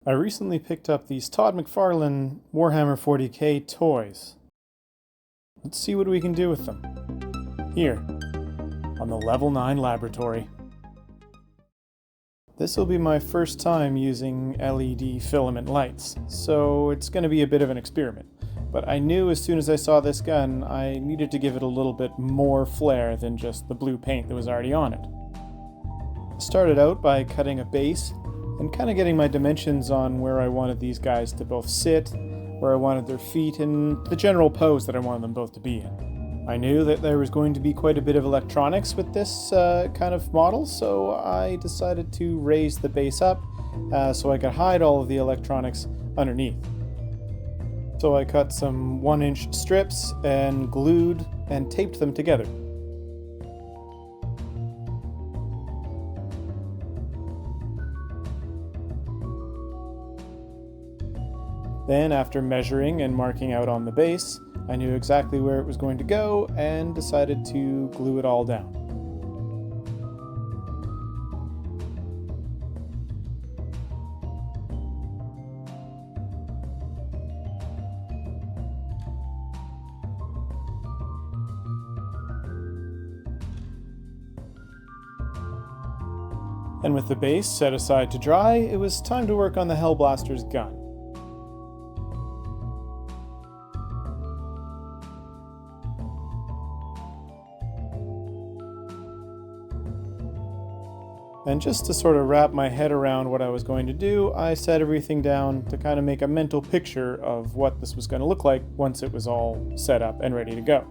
I recently picked up these Todd Mcfarlane Warhammer 40k toys. Let's see what we can do with them. Here, on the Level 9 Laboratory. This will be my first time using LED filament lights, so it's going to be a bit of an experiment. But I knew as soon as I saw this gun, I needed to give it a little bit more flair than just the blue paint that was already on it. I started out by cutting a base and kind of getting my dimensions on where I wanted these guys to both sit, where I wanted their feet, and the general pose that I wanted them both to be in. I knew that there was going to be quite a bit of electronics with this kind of model, so I decided to raise the base up so I could hide all of the electronics underneath. So I cut some 1-inch strips and glued and taped them together. Then, after measuring and marking out on the base, I knew exactly where it was going to go and decided to glue it all down. And with the base set aside to dry, it was time to work on the Hellblaster's gun. And just to sort of wrap my head around what I was going to do, I set everything down to kind of make a mental picture of what this was going to look like once it was all set up and ready to go.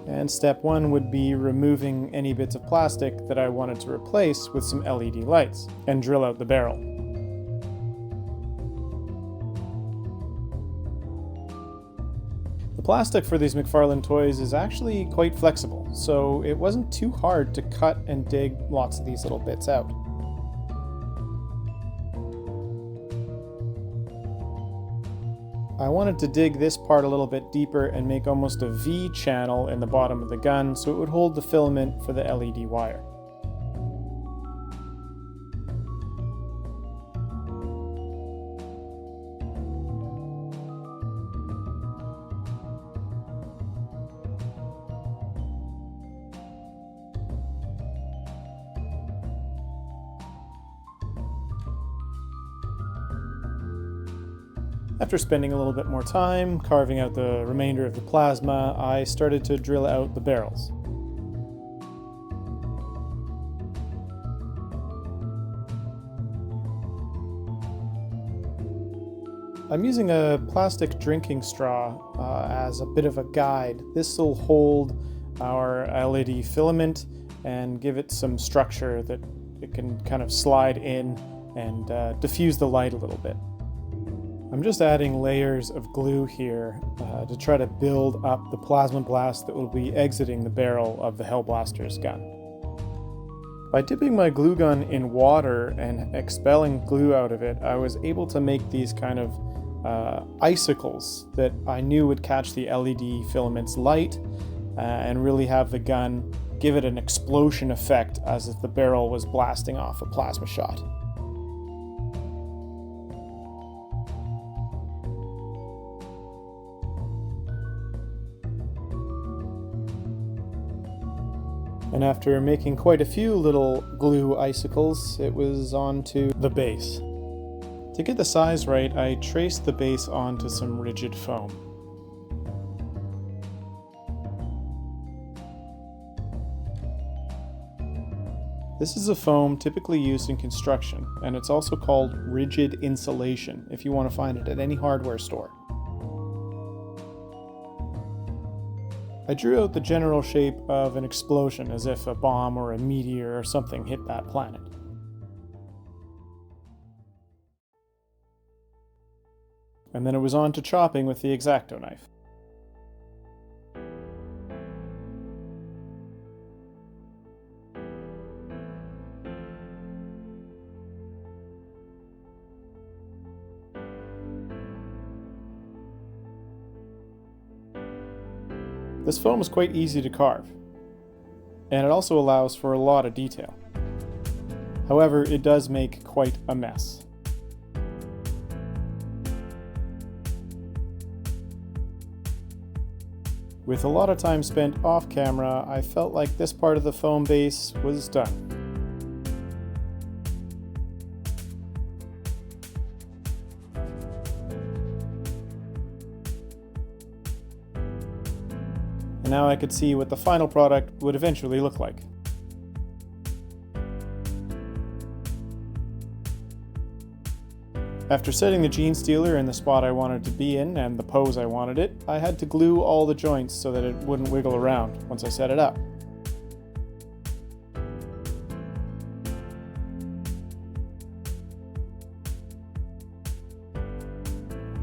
And step one would be removing any bits of plastic that I wanted to replace with some LED lights and drill out the barrel. The plastic for these Mcfarlane toys is actually quite flexible, so it wasn't too hard to cut and dig lots of these little bits out. I wanted to dig this part a little bit deeper and make almost a V channel in the bottom of the gun so it would hold the filament for the LED wire. After spending a little bit more time carving out the remainder of the plasma, I started to drill out the barrels. I'm using a plastic drinking straw as a bit of a guide. This will hold our LED filament and give it some structure that it can kind of slide in and diffuse the light a little bit. I'm just adding layers of glue here to try to build up the plasma blast that will be exiting the barrel of the Hellblaster's gun. By dipping my glue gun in water and expelling glue out of it, I was able to make these kind of icicles that I knew would catch the LED filament's light and really have the gun give it an explosion effect as if the barrel was blasting off a plasma shot. And after making quite a few little glue icicles, it was on to the base. To get the size right, I traced the base onto some rigid foam. This is a foam typically used in construction, and it's also called rigid insulation if you want to find it at any hardware store. I drew out the general shape of an explosion as if a bomb or a meteor or something hit that planet. And then it was on to chopping with the X-Acto knife. This foam is quite easy to carve. and it also allows for a lot of detail. However, it does make quite a mess. With a lot of time spent off camera, I felt like this part of the foam base was done. And now I could see what the final product would eventually look like. After setting the Genestealer in the spot I wanted to be in and the pose I wanted it, I had to glue all the joints so that it wouldn't wiggle around once I set it up.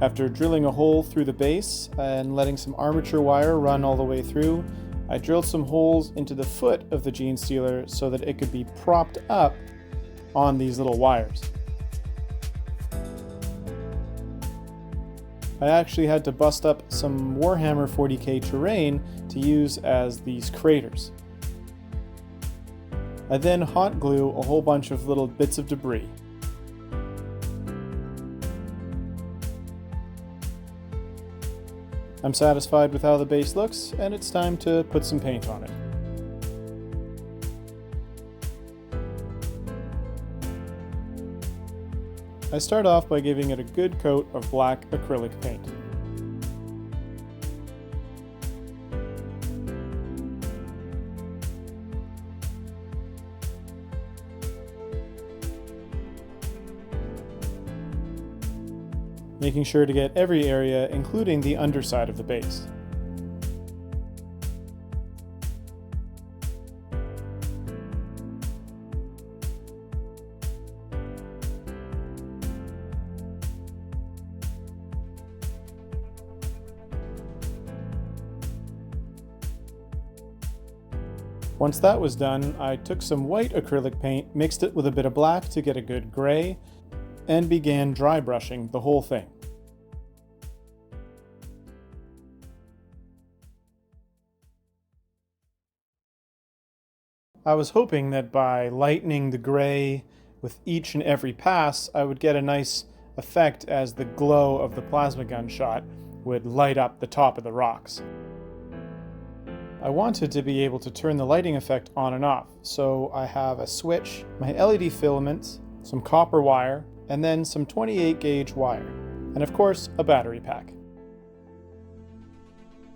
After drilling a hole through the base and letting some armature wire run all the way through, I drilled some holes into the foot of the Genestealer so that it could be propped up on these little wires. I actually had to bust up some Warhammer 40k terrain to use as these craters. I then hot glue a whole bunch of little bits of debris. I'm satisfied with how the base looks, and it's time to put some paint on it. I start off by giving it a good coat of black acrylic paint. Making sure to get every area, including the underside of the base. Once that was done, I took some white acrylic paint, mixed it with a bit of black to get a good gray, and began dry brushing the whole thing. I was hoping that by lightening the gray with each and every pass, I would get a nice effect as the glow of the plasma gun shot would light up the top of the rocks. I wanted to be able to turn the lighting effect on and off, so I have a switch, my LED filament, some copper wire, and then some 28 gauge wire, and of course a battery pack.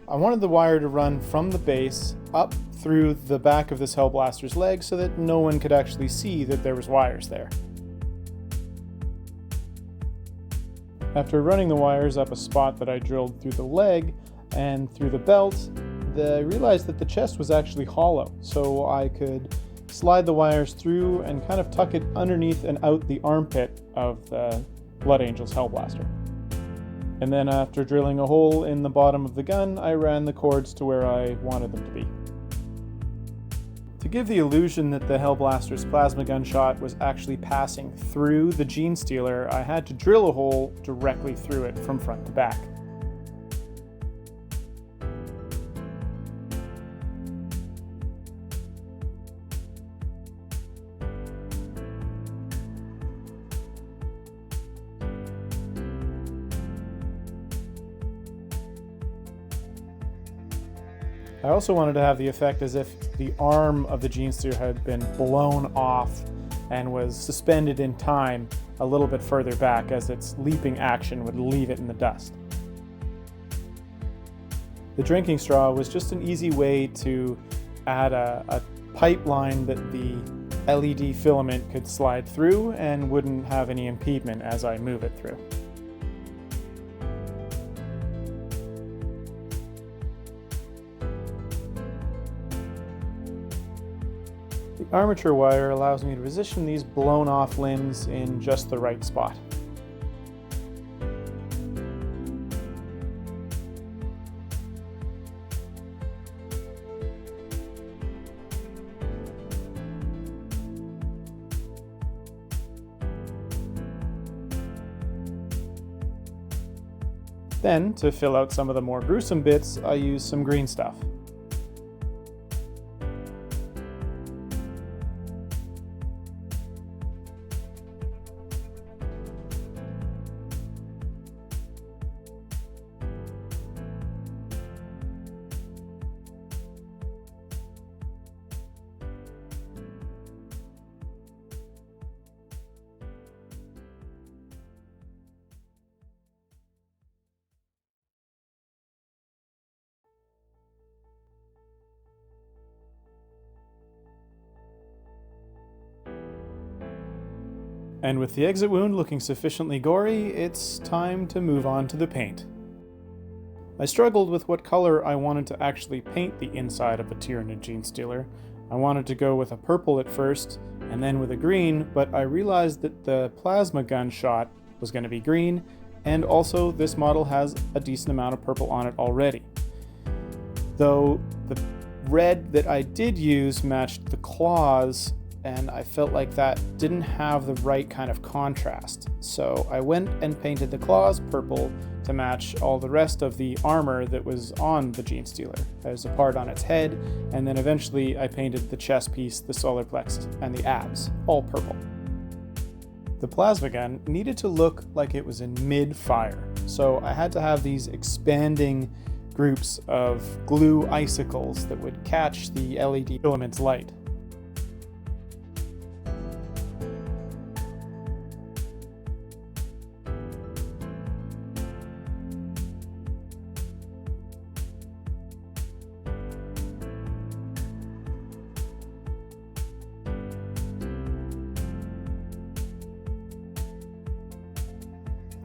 I wanted the wire to run from the base up through the back of this Hellblaster's leg so that no one could actually see that there was wires there. After running the wires up a spot that I drilled through the leg and through the belt, I realized that the chest was actually hollow, so I could slide the wires through and kind of tuck it underneath and out the armpit of the Blood Angel's Hellblaster. And then after drilling a hole in the bottom of the gun, I ran the cords to where I wanted them to be. To give the illusion that the Hellblaster's plasma gun shot was actually passing through the Genestealer, I had to drill a hole directly through it from front to back. I also wanted to have the effect as if the arm of the Genestealer had been blown off and was suspended in time a little bit further back as its leaping action would leave it in the dust. The drinking straw was just an easy way to add a pipeline that the LED filament could slide through and wouldn't have any impediment as I move it through. The armature wire allows me to position these blown off limbs in just the right spot. Then, to fill out some of the more gruesome bits, I use some green stuff. And with the exit wound looking sufficiently gory, it's time to move on to the paint. I struggled with what color I wanted to actually paint the inside of a Tyranid Genestealer. I wanted to go with a purple at first, and then with a green, but I realized that the plasma gun shot was going to be green, and also this model has a decent amount of purple on it already. Though the red that I did use matched the claws, and I felt like that didn't have the right kind of contrast. So I went and painted the claws purple to match all the rest of the armor that was on the Genestealer. There's a part on its head, and then eventually I painted the chest piece, the solar plexus, and the abs, all purple. The plasma gun needed to look like it was in mid-fire, so I had to have these expanding groups of glue icicles that would catch the LED filament's light.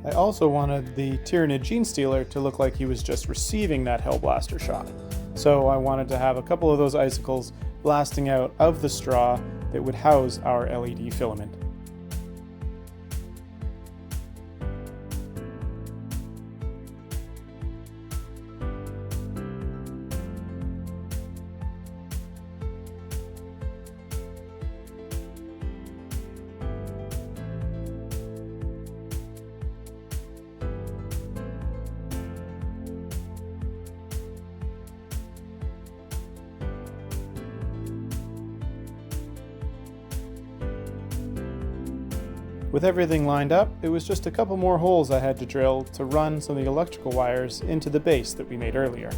I also wanted the Tyranid Genestealer to look like he was just receiving that Hellblaster shot. So I wanted to have a couple of those icicles blasting out of the straw that would house our LED filament. With everything lined up, it was just a couple more holes I had to drill to run some of the electrical wires into the base that we made earlier.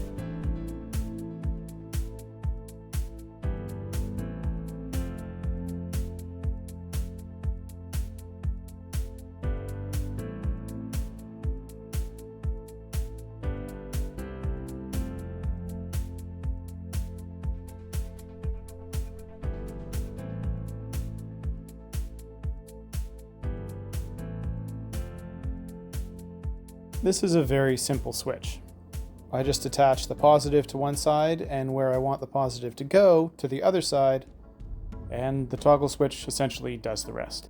This is a very simple switch. I just attach the positive to one side and where I want the positive to go to the other side, and the toggle switch essentially does the rest.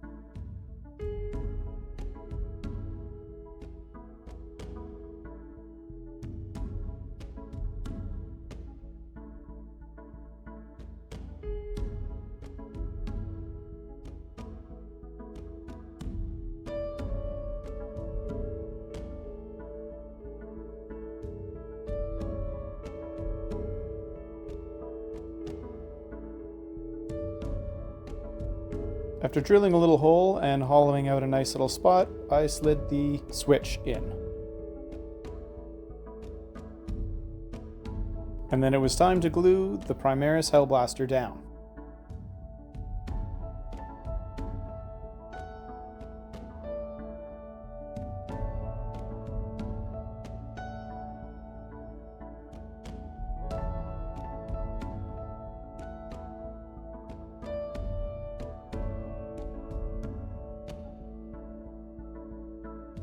After drilling a little hole and hollowing out a nice little spot, I slid the switch in. And then it was time to glue the Primaris Hellblaster down.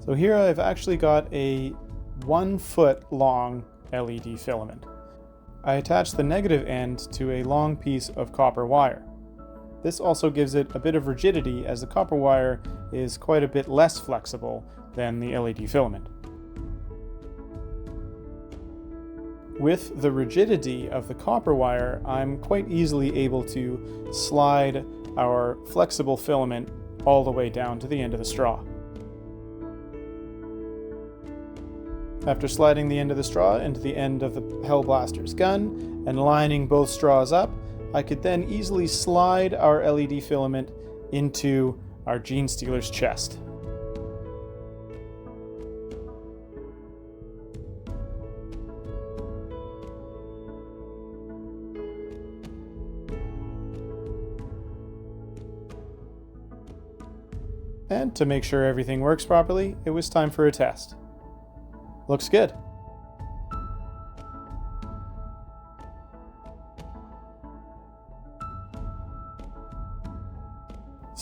So here I've actually got a 1 foot long LED filament. I attached the negative end to a long piece of copper wire. This also gives it a bit of rigidity, as the copper wire is quite a bit less flexible than the LED filament. With the rigidity of the copper wire, I'm quite easily able to slide our flexible filament all the way down to the end of the straw. After sliding the end of the straw into the end of the Hellblaster's gun and lining both straws up, I could then easily slide our LED filament into our Genestealer's chest. And to make sure everything works properly, it was time for a test. Looks good.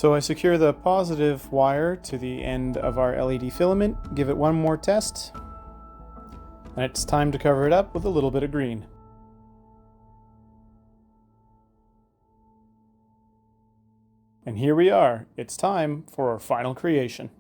So I secure the positive wire to the end of our LED filament, give it one more test, and it's time to cover it up with a little bit of green. And here we are. It's time for our final creation.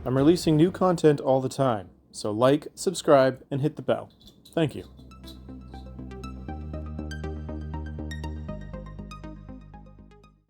I'm releasing new content all the time, so like, subscribe, and hit the bell. Thank you.